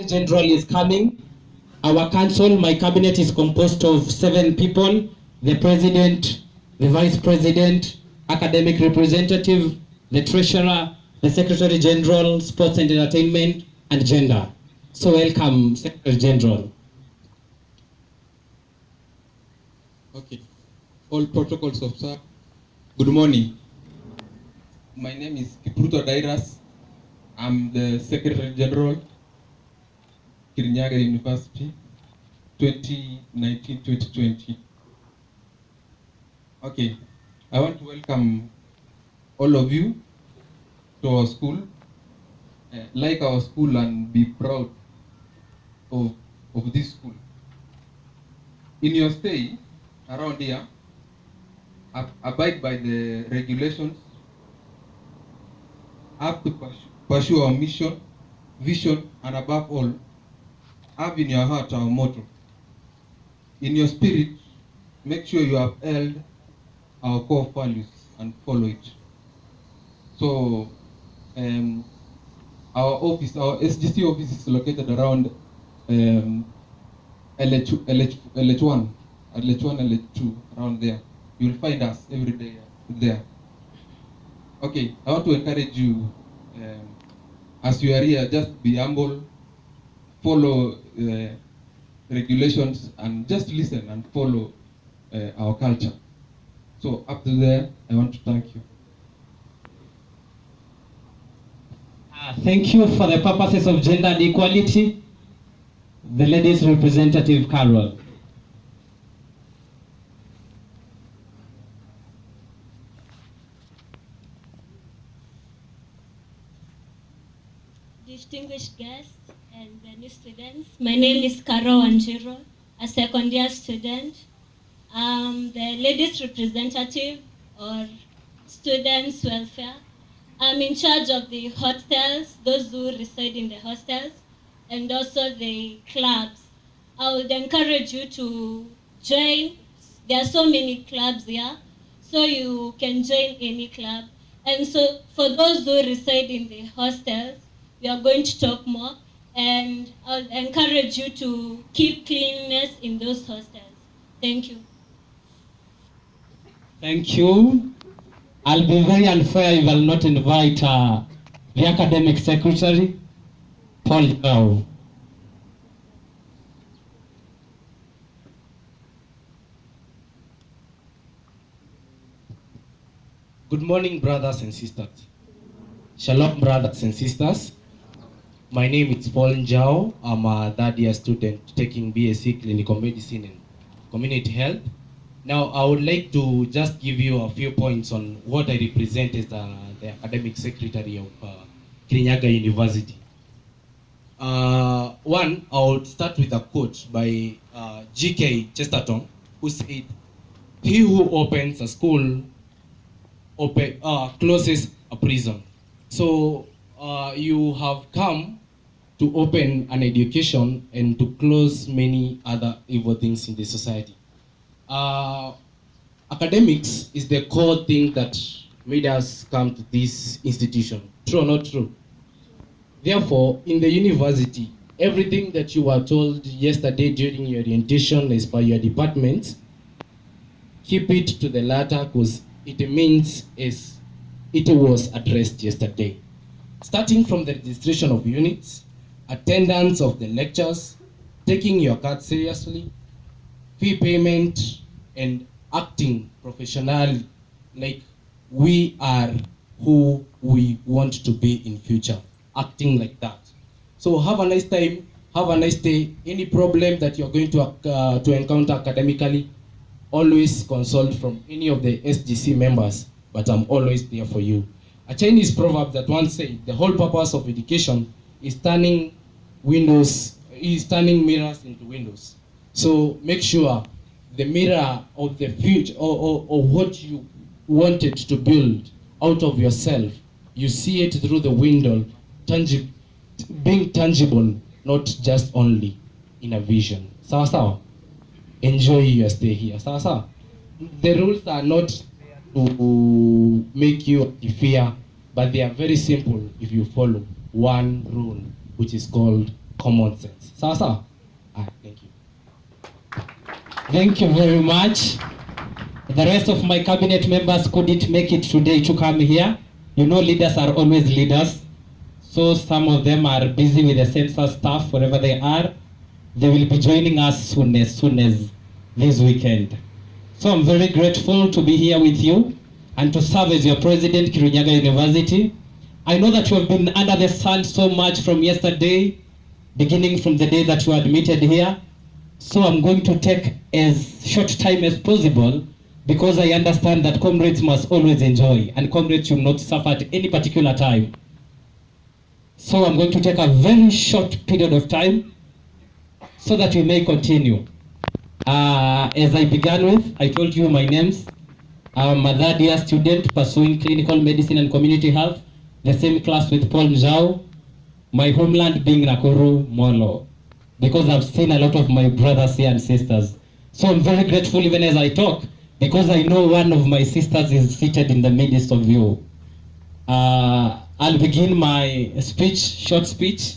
General is coming. Our council, my cabinet is composed of 7 people: the president, the vice president, academic representative, the treasurer, the secretary general, sports and entertainment, and gender. So welcome, Secretary General. Okay. All protocols observed. Good morning. My name is Kipruto Dairas. I'm the Secretary General, Kirinyaga University, 2019-2020. Okay. I want to welcome all of you to our school. Like our school and be proud of this school. In your stay around here, abide by the regulations, have to pursue our mission, vision, and above all, have in your heart our motto. In your spirit, make sure you have held our core values and follow it. So, our SGC office is located around LH1, LH2, around there. You'll find us every day there. Okay, I want to encourage you, as you are here, just be humble, follow regulations, and just listen and follow our culture. So up to there, I want to thank you. Thank you. For the purposes of gender and equality, the ladies representative, Carol. Distinguished guests and the new students, my name is Karo Wanjiro, a second year student. I'm the ladies representative or students welfare. I'm in charge of the hostels, those who reside in the hostels, and also the clubs. I would encourage you to join. There are so many clubs here, so you can join any club. And so for those who reside in the hostels, we are going to talk more, and I'll encourage you to keep cleanliness in those hostels. Thank you. Thank you. I'll be very unfair if I'll not invite the academic secretary, Paul Gao. Good morning, brothers and sisters. Shalom, brothers and sisters. My name is Paul Njao. I'm a third-year student taking BSc Clinical Medicine and Community Health. Now, I would like to just give you a few points on what I represent as the academic secretary of Kirinyaga University. One, I would start with a quote by G.K. Chesterton, who said, "He who opens a school closes a prison." So you have come to open an education and to close many other evil things in the society. Academics is the core thing that made us come to this institution. True or not true? Therefore, in the university, everything that you were told yesterday during your orientation as per your department, keep it to the latter, because it means as it was addressed yesterday. Starting from the registration of units, attendance of the lectures, taking your card seriously, fee payment, and acting professionally like we are who we want to be in future. Acting like that. So have a nice time, have a nice day. Any problem that you're going to encounter academically, always consult from any of the SGC members, but I'm always there for you. A Chinese proverb that once said, the whole purpose of education is turning mirrors into windows. So make sure the mirror of the future or what you wanted to build out of yourself, you see it through the window, being tangible, not just only in a vision. Sawa sawa? Enjoy your stay here. Sawa sawa? The rules are not to make you fear, but they are very simple if you follow one rule, which is called common sense. Sawa sawa? Thank you. Thank you very much. The rest of my cabinet members couldn't make it today to come here. You know, leaders are always leaders. So some of them are busy with the census stuff wherever they are. They will be joining us soon as this weekend. So I'm very grateful to be here with you and to serve as your president, Kirinyaga University. I know that you have been under the sun so much from yesterday, beginning from the day that you admitted here. So I'm going to take as short time as possible because I understand that comrades must always enjoy and comrades should not suffer at any particular time. So I'm going to take a very short period of time so that we may continue. As I began with, I told you my names. I'm a third-year student pursuing clinical medicine and community health, the same class with Paul Njau, my homeland being Nakuru, Molo, because I've seen a lot of my brothers here and sisters. So I'm very grateful even as I talk, because I know one of my sisters is seated in the midst of you. I'll begin my speech, short speech.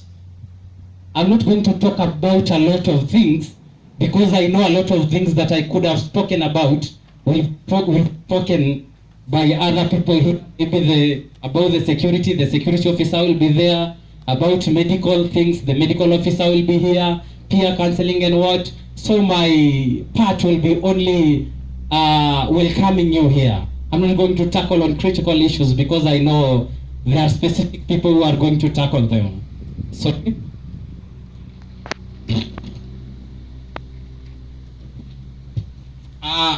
I'm not going to talk about a lot of things, because I know a lot of things that I could have spoken about. We've spoken by other people here, maybe about the security officer will be there, about medical things, the medical officer will be here, peer counseling and what. So my part will be only welcoming you here. I'm not going to tackle on critical issues because I know there are specific people who are going to tackle them. So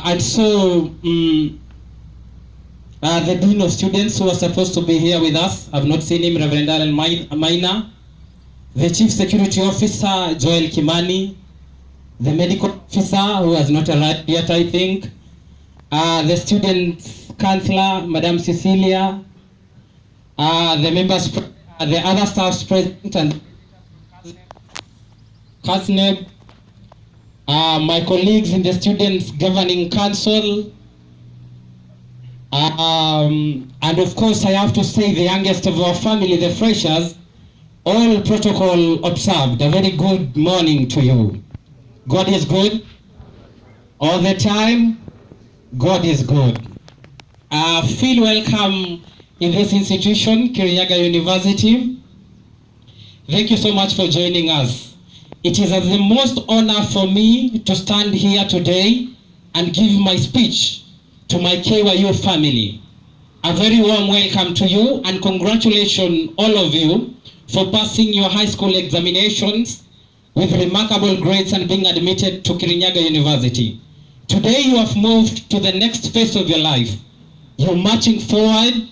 and so the Dean of Students who was supposed to be here with us, I've not seen him, Reverend Alan Maina, the Chief Security Officer, Joel Kimani, the Medical Officer who has not arrived yet, I think, the Student Counselor, Madam Cecilia, the members, the other staffs present, and Kasneb, my colleagues in the Students Governing Council, and of course I have to say the youngest of our family, the freshers, all protocol observed. A very good morning to you. God is good all the time. God is good. Feel welcome in this institution, Kirinyaga University. Thank you so much for joining us. It is the most honor for me to stand here today and give my speech to my KYU family. A very warm welcome to you and congratulations all of you for passing your high school examinations with remarkable grades and being admitted to Kirinyaga University. Today you have moved to the next phase of your life. You're marching forward,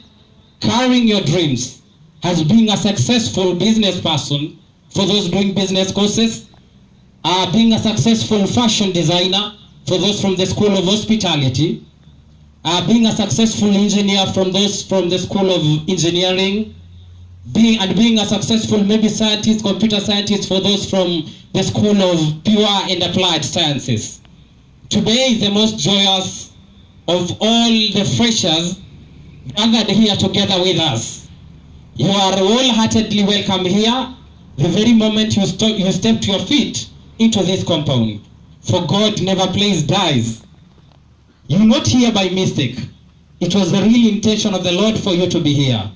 carrying your dreams as being a successful business person for those doing business courses, being a successful fashion designer for those from the School of Hospitality, being a successful engineer from those from the School of Engineering, being a successful maybe scientist, computer scientist for those from the School of Pure and Applied Sciences. Today is the most joyous of all the freshers gathered here together with us. You are wholeheartedly welcome here the very moment you step to your feet into this compound. For God never plays dice. You're not here by mistake. It was the real intention of the Lord for you to be here.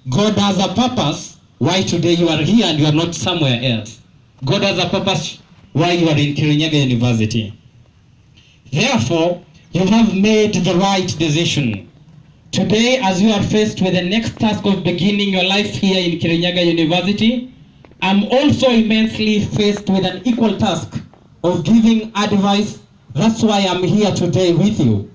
God has a purpose why today you are here and you are not somewhere else. God has a purpose why you are in Kirinyaga University. Therefore, you have made the right decision. Today, as you are faced with the next task of beginning your life here in Kirinyaga University, I'm also immensely faced with an equal task of giving advice. That's why I'm here today with you.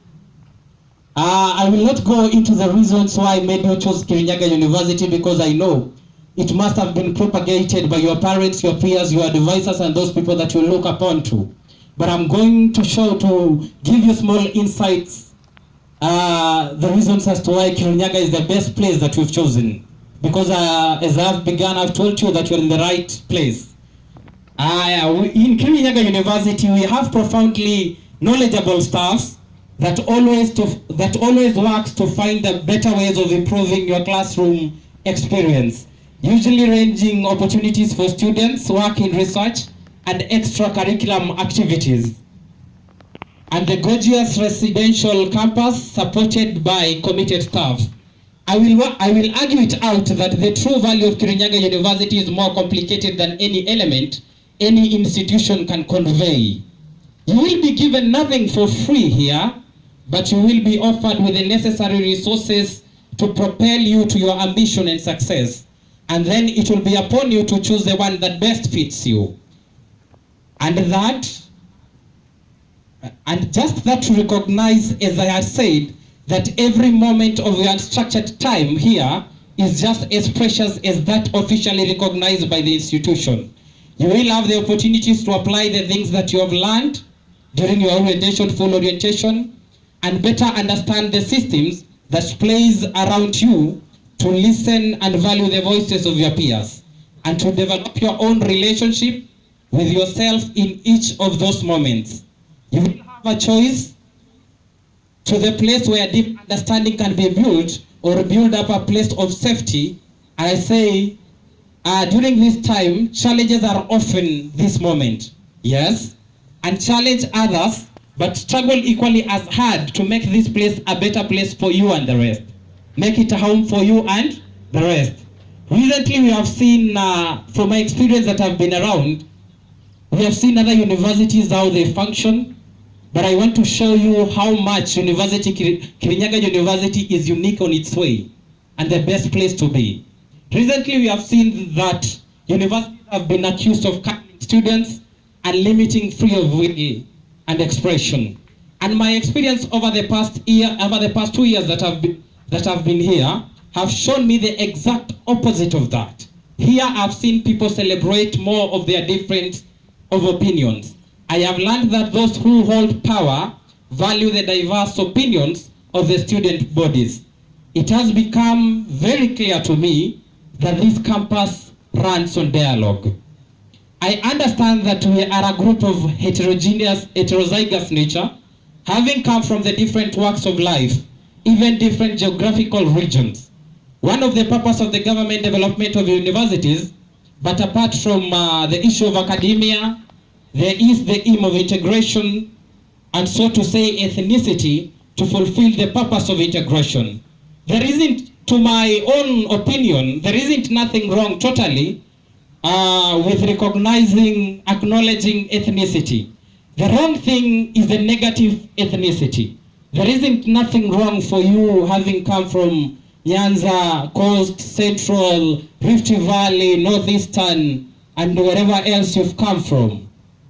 I will not go into the reasons why I made you choose Kirinyaga University, because I know it must have been propagated by your parents, your peers, your advisors, and those people that you look upon to. But I'm going to give you small insights, the reasons as to why Kirinyaga is the best place that we've chosen. Because as I've begun, I've told you that you're in the right place. In Kirinyaga University, we have profoundly knowledgeable staff that always works to find the better ways of improving your classroom experience. usually ranging opportunities for students, work in research, and extracurricular activities. And the gorgeous residential campus supported by committed staff. I will argue it out that the true value of Kirinyaga University is more complicated than any element any institution can convey. You will be given nothing for free here, but you will be offered with the necessary resources to propel you to your ambition and success. And then it will be upon you to choose the one that best fits you. And just that to recognize, as I have said, that every moment of your unstructured time here is just as precious as that officially recognized by the institution. You will have the opportunities to apply the things that you have learned during your orientation, full orientation, and better understand the systems that plays around you, to listen and value the voices of your peers, and to develop your own relationship with yourself in each of those moments. You will have a choice to the place where deep understanding can be built, or build up a place of safety. I say, during this time, challenges are often this moment, yes, and challenge others, but struggle equally as hard to make this place a better place for you and the rest. Make it a home for you and the rest. Recently, we have seen, from my experience that I've been around, we have seen other universities, how they function, but I want to show you how much Kirinyaga University is unique on its way and the best place to be. Recently, we have seen that universities have been accused of cutting students and limiting freedom of will and expression. And my experience over the past 2 years that I've been here have shown me the exact opposite of that. Here I've seen people celebrate more of their difference of opinions. I have learned that those who hold power value the diverse opinions of the student bodies. It has become very clear to me that this campus runs on dialogue. I understand that we are a group of heterozygous nature, having come from the different walks of life, even different geographical regions. One of the purposes of the government development of universities, but apart from the issue of academia, there is the aim of integration, and so to say ethnicity, to fulfill the purpose of integration. There isn't, to my own opinion, there isn't nothing wrong totally with recognizing, acknowledging ethnicity. The wrong thing is the negative ethnicity. There isn't nothing wrong for you having come from Nyanza, Coast, Central, Rift Valley, Northeastern, and wherever else you've come from.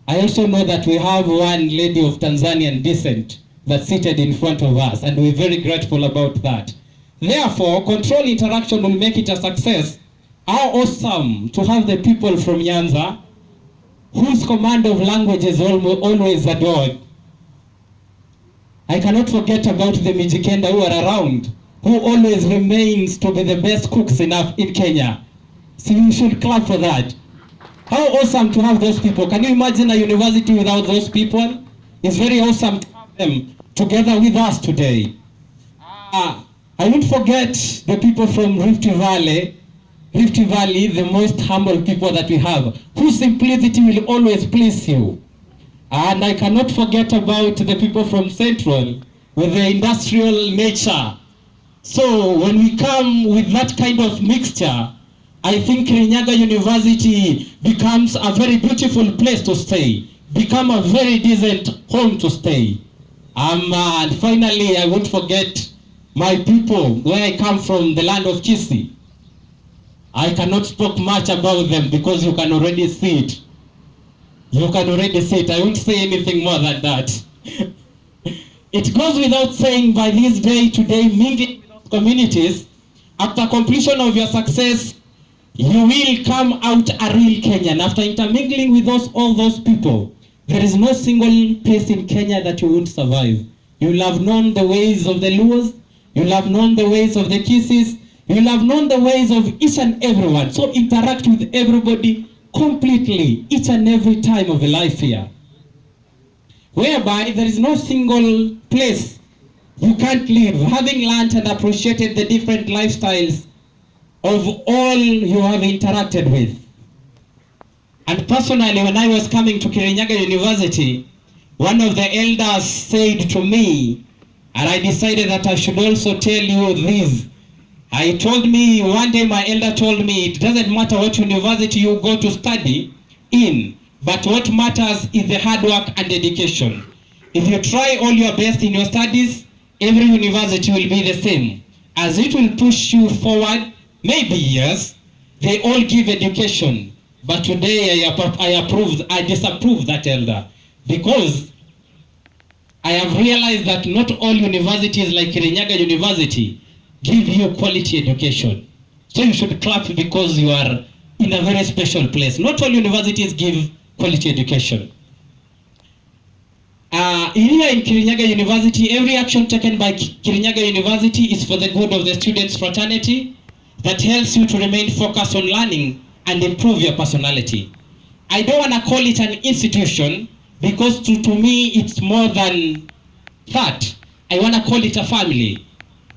I also know that we have one lady of Tanzanian descent that's seated in front of us, and we're very grateful about that. Therefore, control interaction will make it a success. How awesome to have the people from Nyanza, whose command of language is always adored. I cannot forget about the Mijikenda who are around, who always remains to be the best cooks in Kenya. So you should clap for that. How awesome to have those people. Can you imagine a university without those people? It's very awesome to have them together with us today. I won't forget the people from Rift Valley, the most humble people that we have, whose simplicity will always please you. And I cannot forget about the people from Central, with the industrial nature. So when we come with that kind of mixture, I think Kirinyaga University becomes a very beautiful place to stay, become a very decent home to stay. And finally, I won't forget my people, where I come from, the land of Kisii. I cannot talk much about them because you can already see it. You can already see it. I won't say anything more than that. It goes without saying, by this day-to-day mingling with those communities, after completion of your success, you will come out a real Kenyan. After intermingling with all those people, there is no single place in Kenya that you won't survive. You will have known the ways of the Luos, you will have known the ways of the Kisis, you will have known the ways of each and everyone. So interact with everybody completely, each and every time of the life here. Whereby there is no single place you can't live. Having learned and appreciated the different lifestyles of all you have interacted with. And personally, when I was coming to Kirinyaga University, one of the elders said to me, and I decided that I should also tell you this. One day my elder told me, it doesn't matter what university you go to study in, but what matters is the hard work and dedication. If you try all your best in your studies, every university will be the same. As it will push you forward, maybe yes, they all give education. But today I disapprove that elder, because I have realized that not all universities like Kirinyaga University give you quality education. So you should clap because you are in a very special place. Not all universities give quality education. Here in Kirinyaga University, every action taken by Kirinyaga University is for the good of the students' fraternity that helps you to remain focused on learning and improve your personality. I don't want to call it an institution because to me it's more than that. I want to call it a family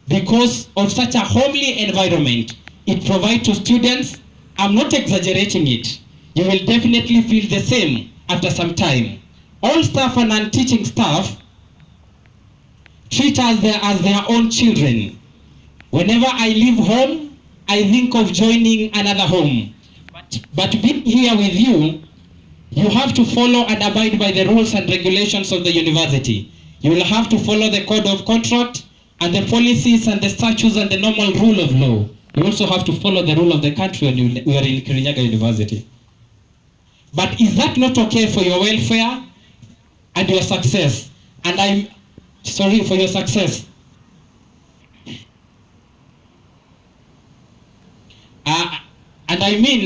because of such a homely environment it provides to students. I'm not exaggerating it. You will definitely feel the same after some time. All staff and non-teaching staff treat us as their own children. Whenever I leave home, I think of joining another home. But being here with you, you have to follow and abide by the rules and regulations of the university. You will have to follow the code of conduct and the policies and the statutes and the normal rule of law. You also have to follow the rule of the country when you are in Kirinyaga University. But is that not okay for your welfare and your success? And I'm sorry for your success.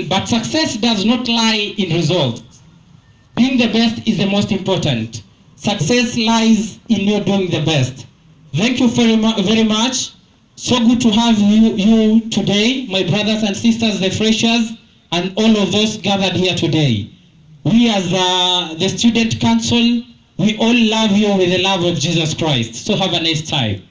But success does not lie in results. Being the best is the most important. Success lies in you doing the best. Thank you very much. So good to have you today, my brothers and sisters, the freshers, and all of those gathered here today. We as the student council, we all love you with the love of Jesus Christ. So have a nice time.